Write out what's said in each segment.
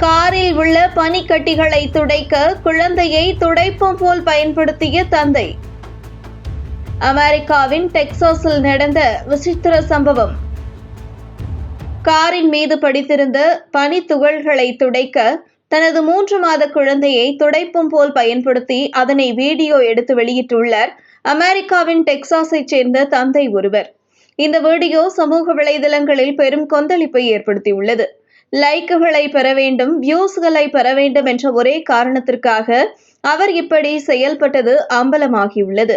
காரில் உள்ள பனிக்கட்டிகளை துடைக்க குழந்தையை துடைப்பம் போல் பயன்படுத்திய தந்தை. அமெரிக்காவின் டெக்சாஸில் நடந்த விசித்திர சம்பவம். காரின் மீது படித்திருந்த பனி துகள்களை துடைக்க தனது 3 மாத குழந்தையை துடைப்பம் போல் பயன்படுத்தி அதனை வீடியோ எடுத்து வெளியிட்டுள்ளார் அமெரிக்காவின் டெக்சாஸைச் சேர்ந்த தந்தை ஒருவர். இந்த வீடியோ சமூக வலைதளங்களில் பெரும் கொந்தளிப்பை ஏற்படுத்தியுள்ளது. லைக்குகளை பெற வேண்டும், வியூஸ்களை பெற வேண்டும் என்ற ஒரே காரணத்திற்காக அவர் இப்படி செயல்பட்டது அம்பலமாகியுள்ளது.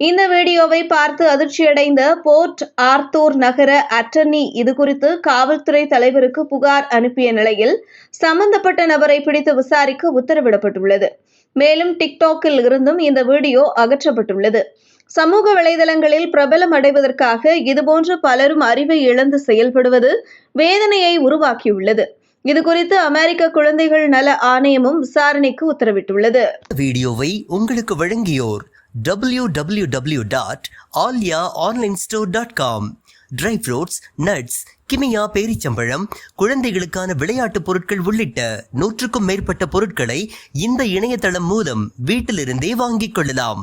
இந்த வீடியோவை பார்த்து அதிர்ச்சியடைந்த போர்ட் ஆர்த்தூர் நகர அட்டர்னி இதுகுறித்து காவல்துறை தலைவருக்கு புகார் அனுப்பிய நிலையில் சம்பந்தப்பட்ட நபரை பிடித்து விசாரிக்க உத்தரவிடப்பட்டுள்ளது. மேலும் டிக்டாக்கில் இருந்தும் இந்த வீடியோ அகற்றப்பட்டுள்ளது. சமூக வலைதளங்களில் பிரபலம் அடைவதற்காக இதுபோன்று பலரும் அறிவை இழந்து செயல்படுவது வேதனையை உருவாக்கியுள்ளது. இதுகுறித்து அமெரிக்க குழந்தைகள் நல ஆணையமும் விசாரணைக்கு உத்தரவிட்டுள்ளது. வீடியோவை உங்களுக்கு வழங்கியோர் www.alyaonlinestore.com. ட்ரை ஃப்ரூட்ஸ், நட்ஸ், கிமியா பேரிச்சம்பழம், குழந்தைகளுக்கான விளையாட்டு பொருட்கள் உள்ளிட்ட 100க்கும் மேற்பட்ட பொருட்களை இந்த இணையதளம் மூலம் வீட்டிலிருந்தே வாங்கிக் கொள்ளலாம்.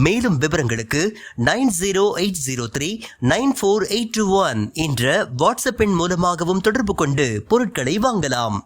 மேலும் விவரங்களுக்கு 9080394821 என்ற வாட்ஸ்அப் எண் மூலமாகவும் தொடர்பு கொண்டு பொருட்களை வாங்கலாம்.